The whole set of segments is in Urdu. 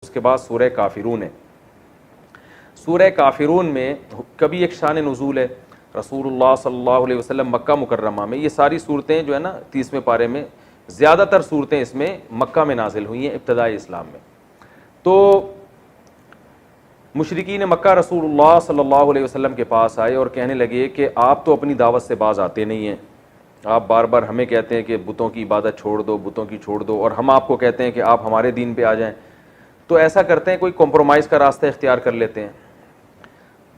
اس کے بعد سورہ کافرون ہے. سورہ کافرون میں کبھی ایک شان نزول ہے. رسول اللہ صلی اللہ علیہ وسلم مکہ مکرمہ میں، یہ ساری صورتیں جو ہے نا 30ویں پارے میں، زیادہ تر صورتیں اس میں مکہ میں نازل ہوئی ہیں ابتدائی اسلام میں. تو مشرکین مکہ رسول اللہ صلی اللہ علیہ وسلم کے پاس آئے اور کہنے لگے کہ آپ تو اپنی دعوت سے باز آتے نہیں ہیں، آپ بار بار ہمیں کہتے ہیں کہ بتوں کی عبادت چھوڑ دو، بتوں کی چھوڑ دو، اور ہم آپ کو کہتے ہیں کہ آپ ہمارے دین پہ آ جائیں. تو ایسا کرتے ہیں کوئی کمپرومائز کا راستہ اختیار کر لیتے ہیں،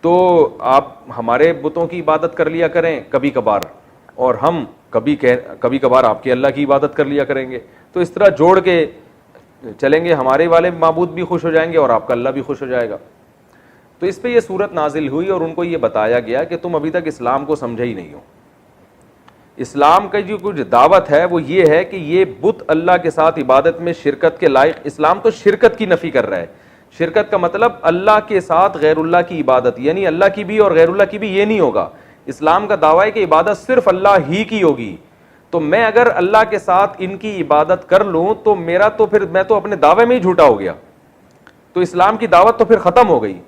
تو آپ ہمارے بتوں کی عبادت کر لیا کریں کبھی کبھار، اور ہم کبھی کبھار آپ کے اللہ کی عبادت کر لیا کریں گے. تو اس طرح جوڑ کے چلیں گے، ہمارے والے معبود بھی خوش ہو جائیں گے اور آپ کا اللہ بھی خوش ہو جائے گا. تو اس پہ یہ صورت نازل ہوئی اور ان کو یہ بتایا گیا کہ تم ابھی تک اسلام کو سمجھے ہی نہیں ہو. اسلام کا جو کچھ دعوت ہے وہ یہ ہے کہ یہ بت اللہ کے ساتھ عبادت میں شرکت کے لائق. اسلام تو شرکت کی نفی کر رہا ہے. شرکت کا مطلب اللہ کے ساتھ غیر اللہ کی عبادت، یعنی اللہ کی بھی اور غیر اللہ کی بھی یہ نہیں ہوگا. اسلام کا دعویٰ ہے کہ عبادت صرف اللہ ہی کی ہوگی. تو میں اگر اللہ کے ساتھ ان کی عبادت کر لوں تو میرا تو پھر میں تو اپنے دعوے میں ہی جھوٹا ہو گیا. تو اسلام کی دعوت تو پھر ختم ہو گئی.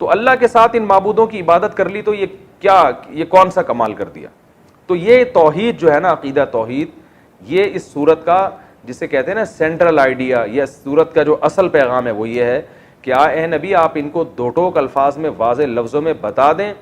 تو اللہ کے ساتھ ان معبودوں کی عبادت کر لی تو یہ کون سا کمال کر دیا. تو یہ توحید جو ہے نا، عقیدہ توحید، یہ اس سورت کا جسے کہتے ہیں نا سینٹرل آئیڈیا، یا سورت کا جو اصل پیغام ہے وہ یہ ہے کہ اے نبی آپ ان کو دو ٹوک الفاظ میں واضح لفظوں میں بتا دیں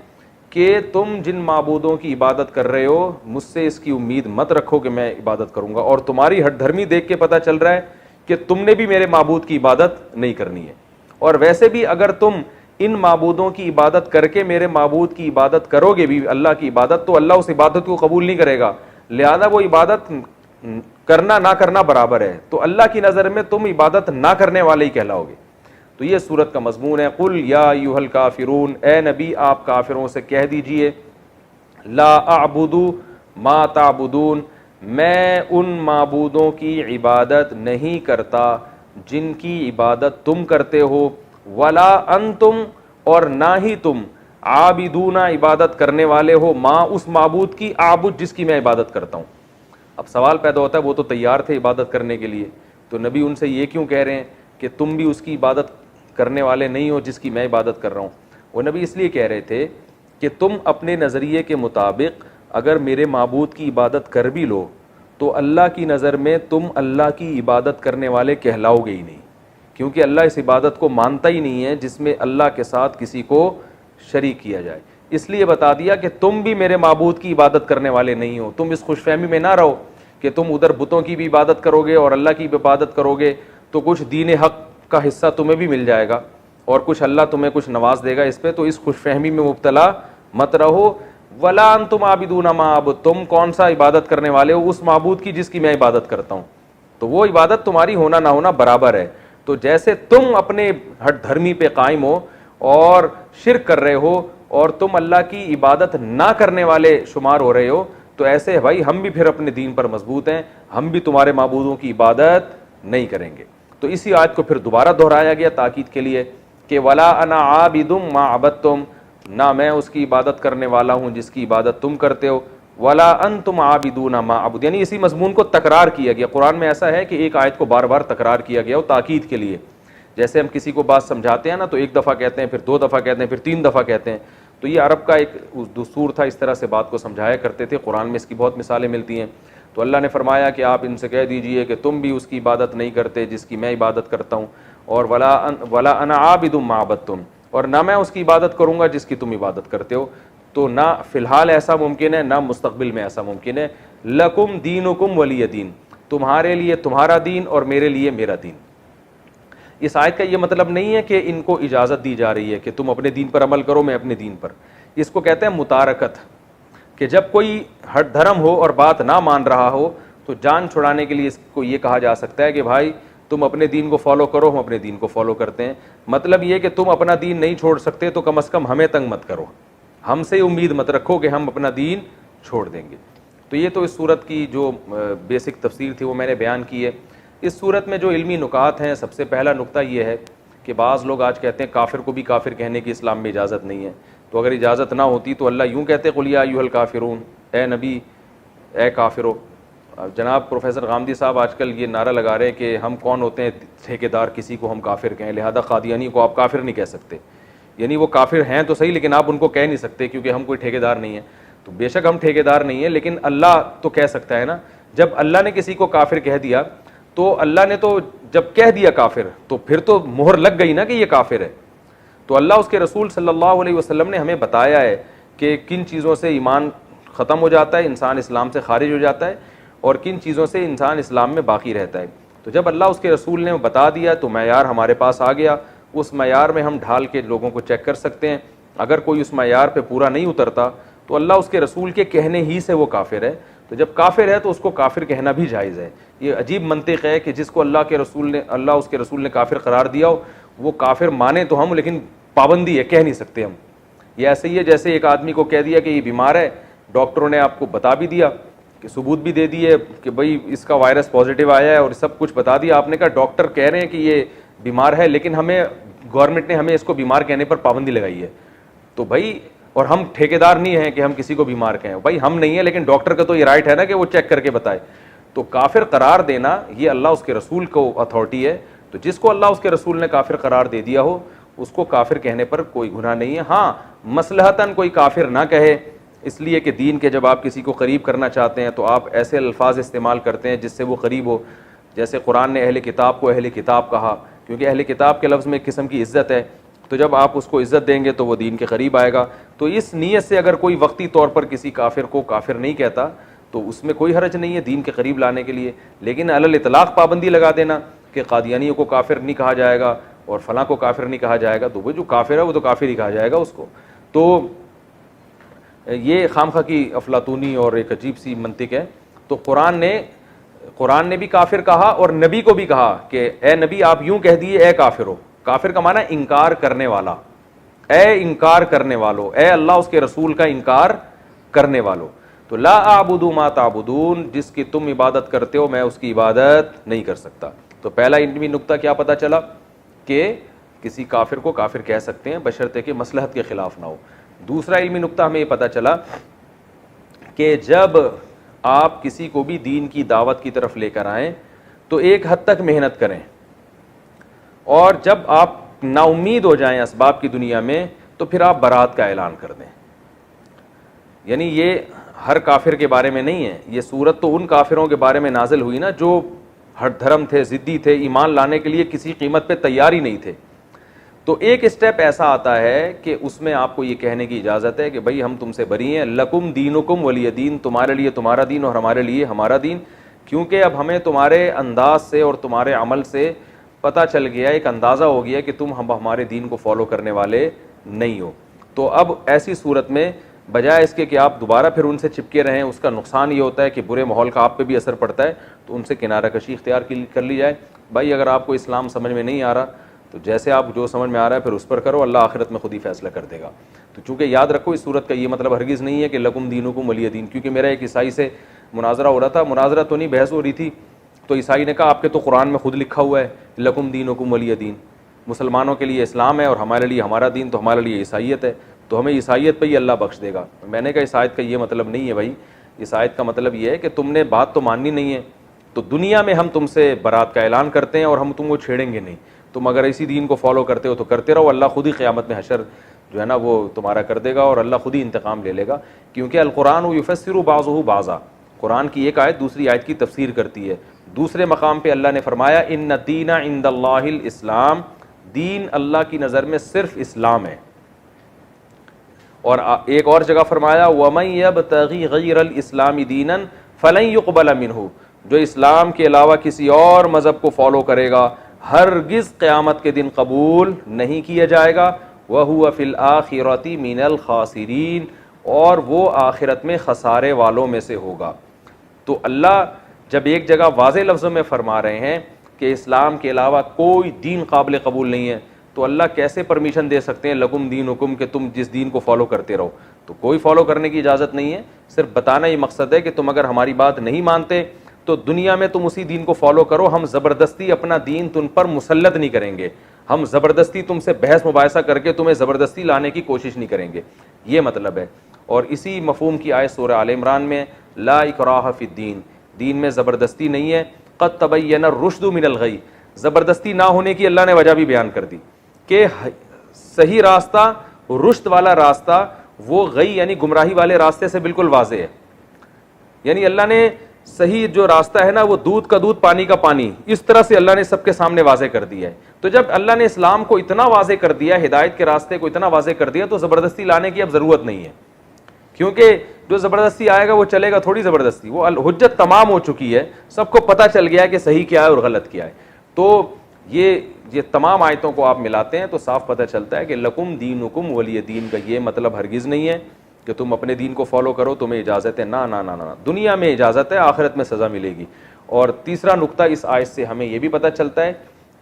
کہ تم جن معبودوں کی عبادت کر رہے ہو مجھ سے اس کی امید مت رکھو کہ میں عبادت کروں گا، اور تمہاری ہٹ دھرمی دیکھ کے پتہ چل رہا ہے کہ تم نے بھی میرے معبود کی عبادت نہیں کرنی ہے. اور ویسے بھی اگر تم ان معبودوں کی عبادت کر کے میرے معبود کی عبادت کرو گے بھی، اللہ کی عبادت، تو اللہ اس عبادت کو قبول نہیں کرے گا. لہذا وہ عبادت کرنا نہ کرنا برابر ہے. تو اللہ کی نظر میں تم عبادت نہ کرنے والے ہی کہلاؤ گے. تو یہ سورت کا مضمون ہے. قل یا ایھا الکافرون، اے نبی آپ کافروں سے کہہ دیجئے، لا اعبد ما تعبدون، میں ان معبودوں کی عبادت نہیں کرتا جن کی عبادت تم کرتے ہو، ولا انتم، اور نہ ہی تم، عابدون عبادت کرنے والے ہو، ما اس معبود کی، اعبد جس کی میں عبادت کرتا ہوں. اب سوال پیدا ہوتا ہے وہ تو تیار تھے عبادت کرنے کے لیے، تو نبی ان سے یہ کیوں کہہ رہے ہیں کہ تم بھی اس کی عبادت کرنے والے نہیں ہو جس کی میں عبادت کر رہا ہوں. وہ نبی اس لیے کہہ رہے تھے کہ تم اپنے نظریے کے مطابق اگر میرے معبود کی عبادت کر بھی لو تو اللہ کی نظر میں تم اللہ کی عبادت کرنے والے کہلاؤ گے ہی نہیں، کیونکہ اللہ اس عبادت کو مانتا ہی نہیں ہے جس میں اللہ کے ساتھ کسی کو شریک کیا جائے. اس لیے بتا دیا کہ تم بھی میرے معبود کی عبادت کرنے والے نہیں ہو. تم اس خوش فہمی میں نہ رہو کہ تم ادھر بتوں کی بھی عبادت کرو گے اور اللہ کی بھی عبادت کرو گے تو کچھ دین حق کا حصہ تمہیں بھی مل جائے گا اور کچھ اللہ تمہیں کچھ نواز دے گا اس پہ. تو اس خوش فہمی میں مبتلا مت رہو. ولا انتم عابدون ما اعبد، تم کون سا عبادت کرنے والے ہو اس معبود کی جس کی میں عبادت کرتا ہوں. تو وہ عبادت تمہاری ہونا نہ ہونا برابر ہے. تو جیسے تم اپنے ہٹ دھرمی پہ قائم ہو اور شرک کر رہے ہو اور تم اللہ کی عبادت نہ کرنے والے شمار ہو رہے ہو، تو ایسے بھائی ہم بھی پھر اپنے دین پر مضبوط ہیں، ہم بھی تمہارے معبودوں کی عبادت نہیں کریں گے. تو اسی آیت کو پھر دوبارہ دہرایا گیا تاکید کے لیے کہ ولا انا عابد ما عبدتم، نہ میں اس کی عبادت کرنے والا ہوں جس کی عبادت تم کرتے ہو، ولا انتم عابدون ما اعبد. یعنی اسی مضمون کو تکرار کیا گیا. قرآن میں ایسا ہے کہ ایک آیت کو بار بار تکرار کیا گیا ہو تاکید کے لیے. جیسے ہم کسی کو بات سمجھاتے ہیں نا تو ایک دفعہ کہتے ہیں، پھر دو دفعہ کہتے ہیں، پھر تین دفعہ کہتے ہیں. تو یہ عرب کا ایک دستور تھا، اس طرح سے بات کو سمجھایا کرتے تھے. قرآن میں اس کی بہت مثالیں ملتی ہیں. تو اللہ نے فرمایا کہ آپ ان سے کہہ دیجئے کہ تم بھی اس کی عبادت نہیں کرتے جس کی میں عبادت کرتا ہوں، اور ولا انا عابد ما عبدتم، اور نہ میں اس کی عبادت کروں گا جس کی تم عبادت کرتے ہو. تو نہ فی الحال ایسا ممکن ہے، نہ مستقبل میں ایسا ممکن ہے. لکم دینکم ولی دین، تمہارے لیے تمہارا دین اور میرے لیے میرا دین. اس آیت کا یہ مطلب نہیں ہے کہ ان کو اجازت دی جا رہی ہے کہ تم اپنے دین پر عمل کرو میں اپنے دین پر. اس کو کہتے ہیں متارکت، کہ جب کوئی ہٹ دھرم ہو اور بات نہ مان رہا ہو تو جان چھڑانے کے لیے اس کو یہ کہا جا سکتا ہے کہ بھائی تم اپنے دین کو فالو کرو، ہم اپنے دین کو فالو کرتے ہیں. مطلب یہ کہ تم اپنا دین نہیں چھوڑ سکتے تو کم از کم ہمیں تنگ مت کرو، ہم سے امید مت رکھو کہ ہم اپنا دین چھوڑ دیں گے. تو یہ تو اس صورت کی جو بیسک تفسیر تھی وہ میں نے بیان کی ہے. اس صورت میں جو علمی نکات ہیں، سب سے پہلا نقطہ یہ ہے کہ بعض لوگ آج کہتے ہیں کافر کو بھی کافر کہنے کی اسلام میں اجازت نہیں ہے. تو اگر اجازت نہ ہوتی تو اللہ یوں کہتے قل یا ایھا الکافرون، اے نبی اے کافرو. جناب پروفیسر غامدی صاحب آج کل یہ نعرہ لگا رہے ہیں کہ ہم کون ہوتے ہیں ٹھیکیدار کسی کو ہم کافر کہیں، لہذا قادیانی کو آپ کافر نہیں کہہ سکتے. یعنی وہ کافر ہیں تو صحیح لیکن آپ ان کو کہہ نہیں سکتے کیونکہ ہم کوئی ٹھیکیدار نہیں ہیں. تو بے شک ہم ٹھیکیدار نہیں ہیں لیکن اللہ تو کہہ سکتا ہے نا. جب اللہ نے کسی کو کافر کہہ دیا تو اللہ نے تو جب کہہ دیا کافر تو پھر تو مہر لگ گئی نا کہ یہ کافر ہے. تو اللہ اس کے رسول صلی اللہ علیہ وسلم نے ہمیں بتایا ہے کہ کن چیزوں سے ایمان ختم ہو جاتا ہے، انسان اسلام سے خارج ہو جاتا ہے، اور کن چیزوں سے انسان اسلام میں باقی رہتا ہے. تو جب اللہ اس کے رسول نے بتا دیا تو معیار ہمارے پاس آ گیا. اس معیار میں ہم ڈھال کے لوگوں کو چیک کر سکتے ہیں. اگر کوئی اس معیار پہ پورا نہیں اترتا تو اللہ اس کے رسول کے کہنے ہی سے وہ کافر ہے. تو جب کافر ہے تو اس کو کافر کہنا بھی جائز ہے. یہ عجیب منطق ہے کہ جس کو اللہ اس کے رسول نے کافر قرار دیا ہو وہ کافر مانے تو ہم، لیکن پابندی ہے، کہہ نہیں سکتے ہم. یہ ایسے ہی ہے جیسے ایک آدمی کو کہہ دیا کہ یہ بیمار ہے، ڈاکٹروں نے آپ کو بتا بھی دیا کہ ثبوت بھی دے دیے کہ بھئی اس کا وائرس پازیٹیو آیا ہے اور سب کچھ بتا دیا. آپ نے کہا ڈاکٹر کہہ رہے ہیں کہ یہ بیمار ہے لیکن ہمیں گورنمنٹ نے ہمیں اس کو بیمار کہنے پر پابندی لگائی ہے. تو بھائی اور ہم ٹھیکیدار نہیں ہیں کہ ہم کسی کو بیمار کہیں. بھائی ہم نہیں ہیں لیکن ڈاکٹر کا تو یہ رائٹ ہے نا کہ وہ چیک کر کے بتائے. تو کافر قرار دینا یہ اللہ اس کے رسول کو اتھارٹی ہے. تو جس کو اللہ اس کے رسول نے کافر قرار دے دیا ہو اس کو کافر کہنے پر کوئی گناہ نہیں ہے. ہاں مصلحتاً کوئی کافر نہ کہے، اس لیے کہ دین کے جب آپ کسی کو قریب کرنا چاہتے ہیں تو آپ ایسے الفاظ استعمال کرتے ہیں جس سے وہ قریب ہو. جیسے قرآن نے اہل کتاب کو اہل کتاب کہا کیونکہ اہل کتاب کے لفظ میں ایک قسم کی عزت ہے. تو جب آپ اس کو عزت دیں گے تو وہ دین کے قریب آئے گا. تو اس نیت سے اگر کوئی وقتی طور پر کسی کافر کو کافر نہیں کہتا تو اس میں کوئی حرج نہیں ہے دین کے قریب لانے کے لیے. لیکن علی الاطلاق پابندی لگا دینا کہ قادیانیوں کو کافر نہیں کہا جائے گا اور فلاں کو کافر نہیں کہا جائے گا، تو وہ جو کافر ہے وہ تو کافر ہی کہا جائے گا اس کو. تو یہ خامخواہ کی افلاطونی اور ایک عجیب سی منطق ہے. تو قرآن نے بھی کافر کہا اور نبی کو بھی کہا کہ اے نبی آپ یوں کہہ دیے اے کافر ہو. کافر کا معنی انکار کرنے والا. اے انکار کرنے والو، اے اللہ اس کے رسول کا انکار کرنے والو. تو لا اعبد ما تعبدون، جس کی تم عبادت کرتے ہو میں اس کی عبادت نہیں کر سکتا. تو پہلا علمی نقطہ کیا پتہ چلا کہ کسی کافر کو کافر کہہ سکتے ہیں بشرطے کہ مصلحت کے خلاف نہ ہو. دوسرا علمی نقطہ ہمیں یہ پتہ چلا کہ جب آپ کسی کو بھی دین کی دعوت کی طرف لے کر آئیں تو ایک حد تک محنت کریں، اور جب آپ نا امید ہو جائیں اسباب کی دنیا میں تو پھر آپ برات کا اعلان کر دیں. یعنی یہ ہر کافر کے بارے میں نہیں ہے، یہ سورت تو ان کافروں کے بارے میں نازل ہوئی نا جو ہر دھرم تھے، ضدی تھے، ایمان لانے کے لیے کسی قیمت پہ تیار ہی نہیں تھے. تو ایک اسٹیپ ایسا آتا ہے کہ اس میں آپ کو یہ کہنے کی اجازت ہے کہ بھائی ہم تم سے بری ہیں، لکم دینکم ولی دین، تمہارے لیے تمہارا دین اور ہمارے لیے ہمارا دین. کیونکہ اب ہمیں تمہارے انداز سے اور تمہارے عمل سے پتہ چل گیا، ایک اندازہ ہو گیا کہ تم ہمارے دین کو فالو کرنے والے نہیں ہو. تو اب ایسی صورت میں بجائے اس کے کہ آپ دوبارہ پھر ان سے چپکے رہیں، اس کا نقصان یہ ہوتا ہے کہ برے ماحول کا آپ پہ بھی اثر پڑتا ہے. تو ان سے کنارہ کشی اختیار کر لی جائے. بھائی اگر آپ کو اسلام سمجھ میں نہیں آ رہا تو جیسے آپ جو سمجھ میں آ رہا ہے پھر اس پر کرو، اللہ آخرت میں خود ہی فیصلہ کر دے گا. تو چونکہ یاد رکھو اس صورت کا یہ مطلب ہرگز نہیں ہے کہ لکم دینکم ولی دین. کیونکہ میرا ایک عیسائی سے مناظرہ ہو رہا تھا، مناظرہ تو نہیں بحث ہو رہی تھی، تو عیسائی نے کہا آپ کے تو قرآن میں خود لکھا ہوا ہے لکم دینکم ولی دین، مسلمانوں کے لیے اسلام ہے اور ہمارے لیے ہمارا دین، تو ہمارے لیے عیسائیت ہے، تو ہمیں عیسائیت پہ ہی اللہ بخش دے گا. میں نے کہا عیسائیت کا یہ مطلب نہیں ہے بھائی. عیسائیت کا مطلب یہ ہے کہ تم نے بات تو ماننی نہیں ہے تو دنیا میں ہم تم سے برات کا اعلان کرتے ہیں اور ہم تم کو چھیڑیں گے نہیں. تم اگر اسی دین کو فالو کرتے ہو تو کرتے رہو، اللہ خود ہی قیامت میں حشر جو ہے نا وہ تمہارا کر دے گا اور اللہ خود ہی انتقام لے لے گا. کیونکہ القرآن یفسر بعضہ بعضا، قرآن کی ایک آیت دوسری آیت کی تفسیر کرتی ہے. دوسرے مقام پہ اللہ نے فرمایا ان الدین عند اللہ الاسلام، دین اللہ کی نظر میں صرف اسلام ہے. اور ایک اور جگہ فرمایا وَمَن يَبْتَغِي غَيْرَ الْإِسْلَامِ دِينًا فَلَن يُقْبَلَ مِنْهُ، جو اسلام کے علاوہ کسی اور مذہب کو فالو کرے گا ہرگز قیامت کے دن قبول نہیں کیا جائے گا. وَهُوَ فِي الْآخِرَةِ مِنَ الْخَاسِرِينَ، اور وہ آخرت میں خسارے والوں میں سے ہوگا. تو اللہ جب ایک جگہ واضح لفظوں میں فرما رہے ہیں کہ اسلام کے علاوہ کوئی دین قابل قبول نہیں ہے، تو اللہ کیسے پرمیشن دے سکتے ہیں لکم دینکم کہ تم جس دین کو فالو کرتے رہو؟ تو کوئی فالو کرنے کی اجازت نہیں ہے. صرف بتانا یہ مقصد ہے کہ تم اگر ہماری بات نہیں مانتے تو دنیا میں تم اسی دین کو فالو کرو، ہم زبردستی اپنا دین تم پر مسلط نہیں کریں گے، ہم زبردستی تم سے بحث مباحثہ کر کے تمہیں زبردستی لانے کی کوشش نہیں کریں گے. یہ مطلب ہے. اور اسی مفہوم کی آیت سورہ آل عمران میں لا اکراہ فی الدین، دین میں زبردستی نہیں ہے. قد تبین الرشد من الغی, زبردستی نہ ہونے کی اللہ نے وجہ بھی بیان کر دی کہ صحیح راستہ, رشد والا راستہ, وہ غی یعنی گمراہی والے راستے سے بالکل واضح ہے. یعنی اللہ نے صحیح جو راستہ ہے نا, وہ دودھ کا دودھ پانی کا پانی, اس طرح سے اللہ نے سب کے سامنے واضح کر دیا ہے. تو جب اللہ نے اسلام کو اتنا واضح کر دیا, ہدایت کے راستے کو اتنا واضح کر دیا, تو زبردستی لانے کی اب ضرورت نہیں ہے, کیونکہ جو زبردستی آئے گا وہ چلے گا تھوڑی زبردستی, وہ حجت تمام ہو چکی ہے, سب کو پتہ چل گیا ہے کہ صحیح کیا ہے اور غلط کیا ہے. تو یہ تمام آیتوں کو آپ ملاتے ہیں تو صاف پتہ چلتا ہے کہ لکم دینکم ولی دین کا یہ مطلب ہرگز نہیں ہے کہ تم اپنے دین کو فالو کرو, تمہیں اجازت ہے. نہ نہ نہ نہ, دنیا میں اجازت ہے, آخرت میں سزا ملے گی. اور تیسرا نقطہ اس آیت سے ہمیں یہ بھی پتہ چلتا ہے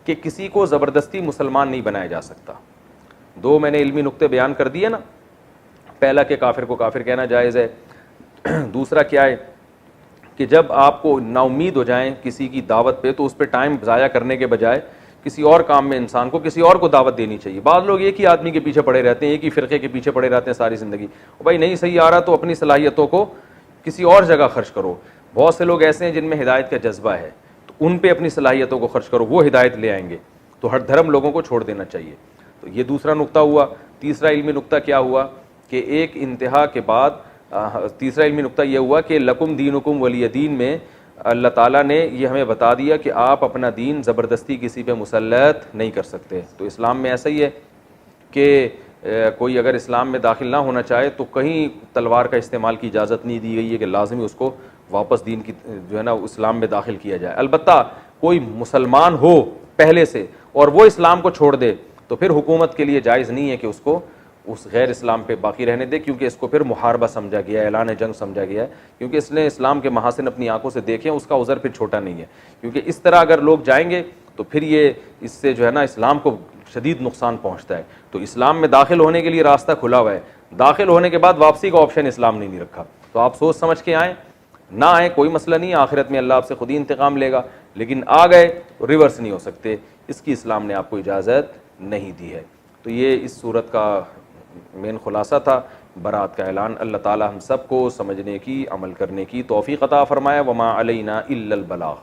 کہ کسی کو زبردستی مسلمان نہیں بنایا جا سکتا. دو میں نے علمی نقطے بیان کر دیے نا, پہلا کہ کافر کو کافر کہنا جائز ہے, دوسرا کیا ہے کہ جب آپ کو نا امید ہو جائیں کسی کی دعوت پہ تو اس پہ ٹائم ضائع کرنے کے بجائے کسی اور کام میں انسان کو کسی اور کو دعوت دینی چاہیے. بعض لوگ ایک ہی آدمی کے پیچھے پڑے رہتے ہیں, ایک ہی فرقے کے پیچھے پڑے رہتے ہیں ساری زندگی. بھائی نہیں صحیح آ رہا تو اپنی صلاحیتوں کو کسی اور جگہ خرچ کرو. بہت سے لوگ ایسے ہیں جن میں ہدایت کا جذبہ ہے, تو ان پہ اپنی صلاحیتوں کو خرچ کرو, وہ ہدایت لے آئیں گے. تو ہر دھرم لوگوں کو چھوڑ دینا چاہیے. تو یہ دوسرا نقطہ ہوا. تیسرا علمی نقطہ کیا ہوا کہ ایک انتہا کے بعد تیسرا علمی نقطہ یہ ہوا کہ لکم دینکم ولی دین میں اللہ تعالیٰ نے یہ ہمیں بتا دیا کہ آپ اپنا دین زبردستی کسی پہ مسلط نہیں کر سکتے. تو اسلام میں ایسا ہی ہے کہ کوئی اگر اسلام میں داخل نہ ہونا چاہے تو کہیں تلوار کا استعمال کی اجازت نہیں دی گئی ہے کہ لازمی اس کو واپس دین کی جو ہے نا اسلام میں داخل کیا جائے. البتہ کوئی مسلمان ہو پہلے سے اور وہ اسلام کو چھوڑ دے تو پھر حکومت کے لیے جائز نہیں ہے کہ اس کو اس غیر اسلام پہ باقی رہنے دے, کیونکہ اس کو پھر محاربہ سمجھا گیا ہے, اعلان جنگ سمجھا گیا ہے, کیونکہ اس نے اسلام کے محاسن اپنی آنکھوں سے دیکھے ہیں, اس کا عذر پھر چھوٹا نہیں ہے. کیونکہ اس طرح اگر لوگ جائیں گے تو پھر یہ اس سے جو ہے نا اسلام کو شدید نقصان پہنچتا ہے. تو اسلام میں داخل ہونے کے لیے راستہ کھلا ہوا ہے, داخل ہونے کے بعد واپسی کا آپشن اسلام نے نہیں رکھا. تو آپ سوچ سمجھ کے آئیں, نہ آئیں کوئی مسئلہ نہیں, آخرت میں اللہ آپ سے خود ہی انتقام لے گا, لیکن آ گئے ریورس نہیں ہو سکتے, اس کی اسلام نے آپ کو اجازت نہیں دی ہے. تو یہ اس صورت کا مین خلاصہ تھا, برات کا اعلان. اللہ تعالی ہم سب کو سمجھنے کی, عمل کرنے کی توفیق عطا فرمائے. وما علینا الا البلاغ.